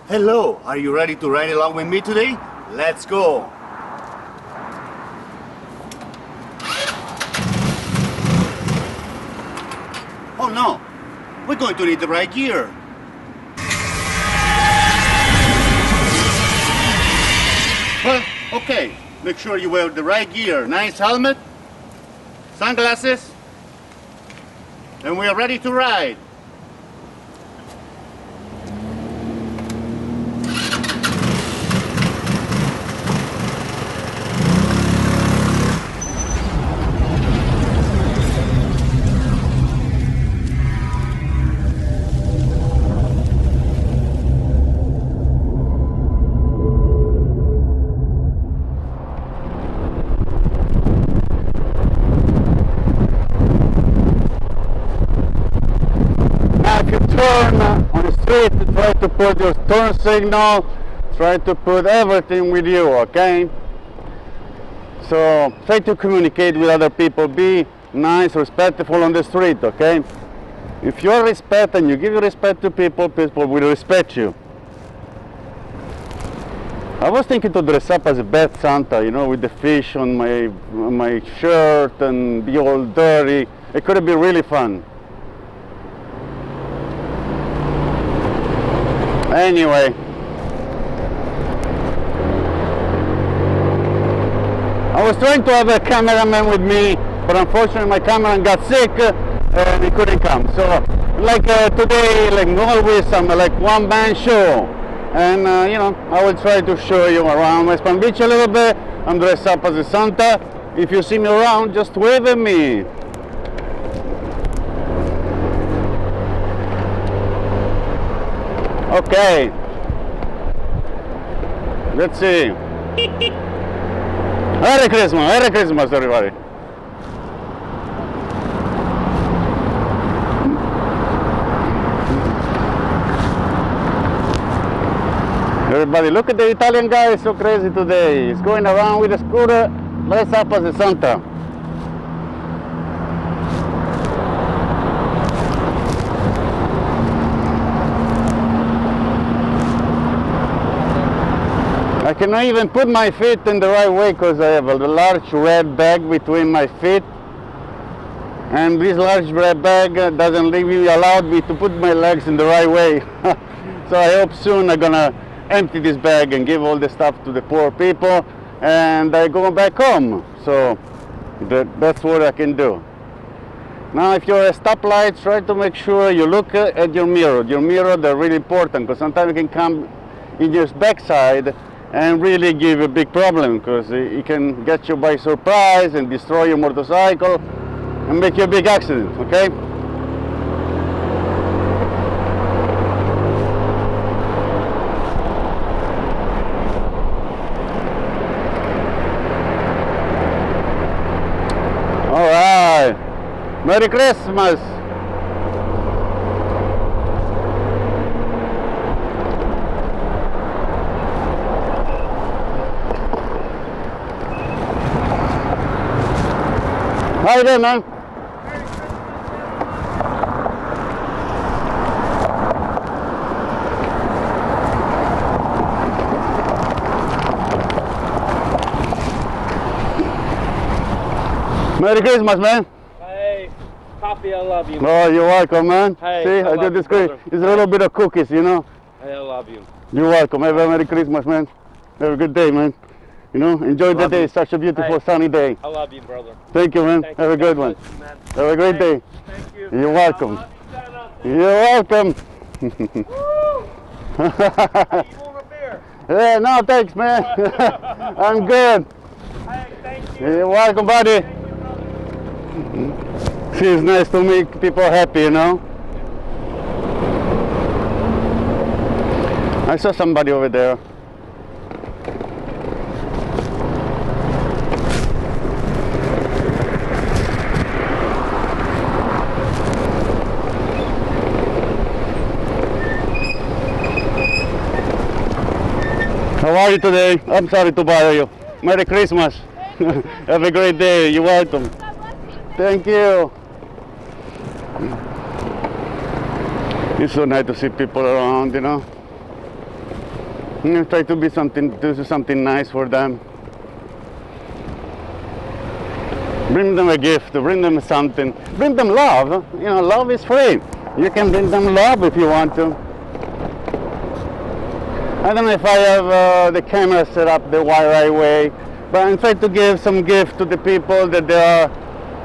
Hello, are you ready to ride along with me today? Let's go! Oh no, we're going to need the right gear. Well, okay, make sure you wear the right gear. Nice helmet, sunglasses, and we are ready to ride. Turn on the street, try to put your turn signal, try to put everything with you, okay? So try to communicate with other people, be nice, respectful on the street, okay? If you are respect and you give respect to people, people will respect you. I was thinking to dress up as a bad Santa, you know, with the fish on my shirt and be all dirty. It could have been really fun. Anyway, I was trying to have a cameraman with me, but unfortunately my cameraman got sick and he couldn't come. So, like today, like always, I'm like one-man show, and you know, I will try to show you around West Palm Beach a little bit. I'm dressed up as a Santa. If you see me around, just wave at me. Okay, let's see. Merry Christmas, everybody. Everybody, look at the Italian guy, is so crazy today. He's going around with a scooter, dressed up as a Santa. I cannot even put my feet in the right way because I have a large red bag between my feet, and this large red bag doesn't really allow me to put my legs in the right way. So I hope soon I'm gonna empty this bag and give all the stuff to the poor people, and I go back home. So that's what I can do. Now, if you're at stoplights, try to make sure you look at your mirror. Your mirror, they're really important because sometimes it can come in your backside and really give a big problem, because it can get you by surprise and destroy your motorcycle and make you a big accident, okay? All right, Merry Christmas. How you doing, man? Merry Christmas, man. Hey, Poppy, I love you. Oh, you're welcome, man. Hey, see, I did this great. It's a little bit of cookies, you know. Hey, I love you. You're welcome. Have a Merry Christmas, man. Have a good day, man. You know, enjoy the day. It's such a beautiful sunny day. I love you, brother. Thank you, man. Thank Have you. a good God one. bless you, man. Have a great day. Thank you. You're welcome. You're welcome. Woo! Hey, you want a beer? Yeah, no, thanks, man. I'm good. Hey, thank you. You're welcome, buddy. Thank you, brother. Feels nice to make people happy, you know. I saw somebody over there. How are you today? I'm sorry to bother you. Merry Christmas. Have a great day. You're welcome. Thank you. It's so nice to see people around, you know. Try to be something, do something nice for them. Bring them a gift, bring them something, bring them love. You know, love is free. You can bring them love if you want to. I don't know if I have the camera set up the right way, but I'm trying to give some gift to the people that they are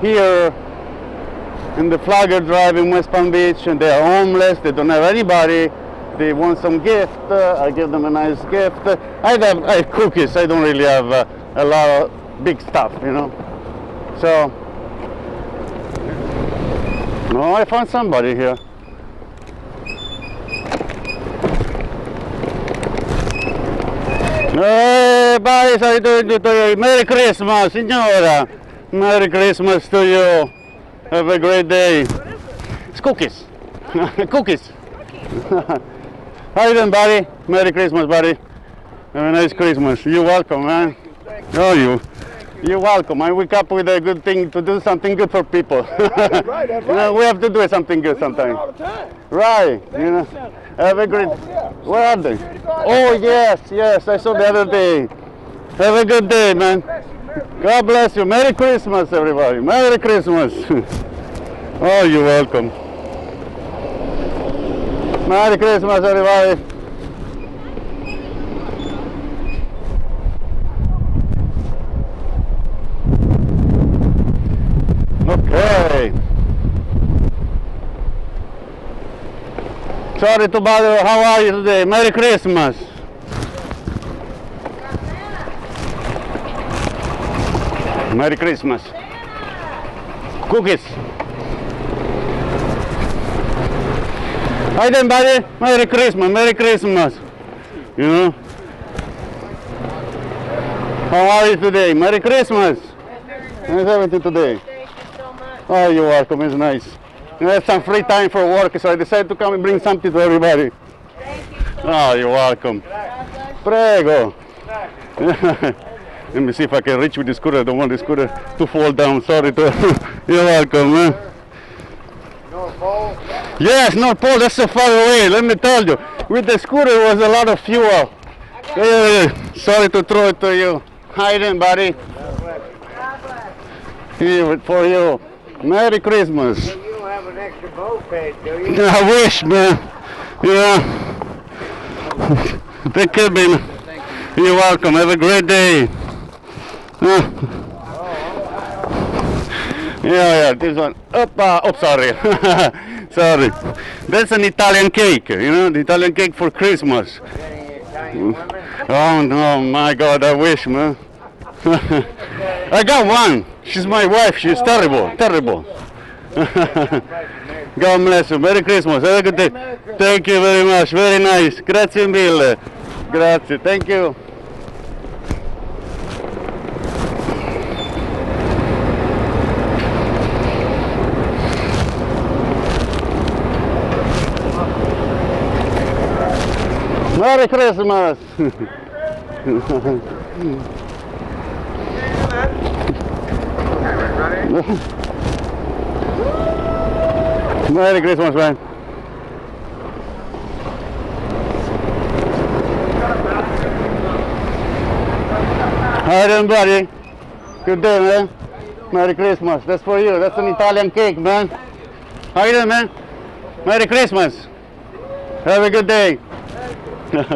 here in the Flagger Drive in West Palm Beach, and they are homeless, they don't have anybody, they want some gift, I give them a nice gift. I have cookies, I don't really have a lot of big stuff, you know. So, oh, I found somebody here. Hey, bye, how you doing to you? Merry Christmas, signora. Merry Christmas to you. Have a great day. It's cookies. Cookies. How you doing, buddy? Merry Christmas, buddy. Have a nice Christmas. You're welcome, man. Oh, you're welcome. I wake up with a good thing to do something good for people. That's right, that's You know, right. we have to do something good We do it sometimes. all the time. Right. You know. Have a great. Over there. Where are they? Security guard. Oh yes, yes. I saw the other day. Have a good day, man. Bless you, Merry God bless you. Merry Christmas, everybody. Merry Christmas. Oh, you're welcome. Merry Christmas, everybody. Okay. Sorry to bother you. How are you today? Merry Christmas. Merry Christmas. Cookies. Hi then, buddy. Merry Christmas. Merry Christmas. You know. How are you today? Merry Christmas. How's everything today? Thank you so much. Oh, you're welcome. It's nice. I have some free time for work, so I decided to come and bring something to everybody. Thank you so Oh, you're welcome. much. Prego. Let me see if I can reach with the scooter. I don't want the scooter to fall down. Sorry. You're welcome, man. North Pole. Yes, North Pole, that's so far away. Let me tell you. With the scooter, it was a lot of fuel. Sorry to throw it to you. Hi then, buddy. God bless. Here for you. Merry Christmas. You don't have an extra moped, do you? I wish, man. Yeah. Take care, man. You're welcome. Have a great day. Yeah, this one. Oh, sorry. Sorry. That's an Italian cake, you know, the Italian cake for Christmas. Any Italian women? Oh, no, my God, I wish, man. I got one. She's my wife. She's terrible, terrible. God bless you. Merry Christmas. Have a good day. Thank you very much. Very nice. Grazie mille. Grazie. Thank you. Merry Christmas. Merry Christmas, man. Hi then, buddy. Good day, man. Merry Christmas. That's for you. That's an Italian cake, man. How you doing, man? Merry Christmas. Have a good day.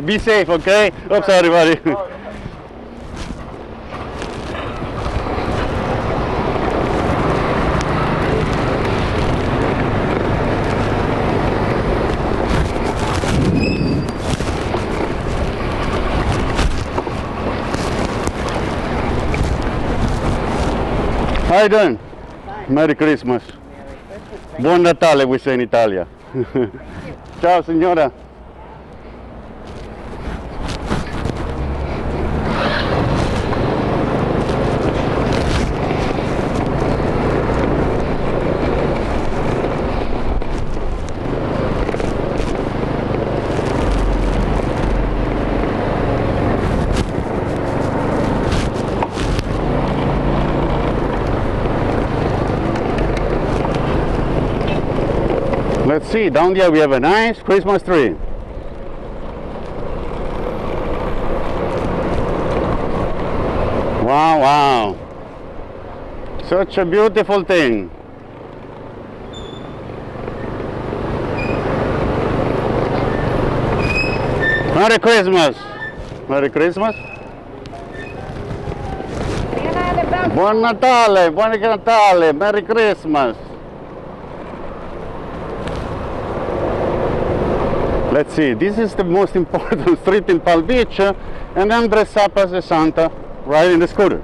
Be safe, okay? Oops, sorry, buddy. How you doing? Merry Christmas. Buon Natale, we say in Italia. Ciao, signora. Let's see, down there we have a nice Christmas tree. Wow, wow. Such a beautiful thing. Merry Christmas. Merry Christmas. Buon Natale, Buon Natale, Merry Christmas. Let's see, this is the most important street in Palm Beach, and I'm dressed up as a Santa riding the scooter.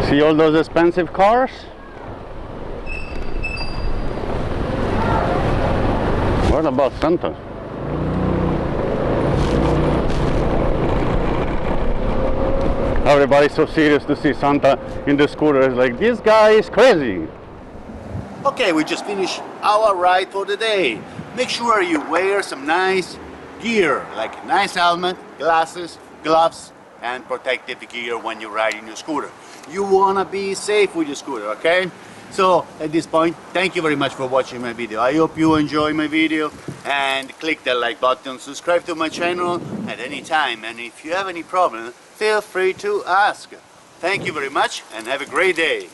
See all those expensive cars? What about Santa? Everybody's so serious to see Santa in the scooter. It's like, this guy is crazy. Okay, we just finished our ride for the day. Make sure you wear some nice gear, like a nice helmet, glasses, gloves, and protective gear when you're riding your scooter. You wanna be safe with your scooter, okay? So at this point, thank you very much for watching my video. I hope you enjoy my video, and click that like button, subscribe to my channel at any time, and if you have any problem, feel free to ask. Thank you very much and have a great day.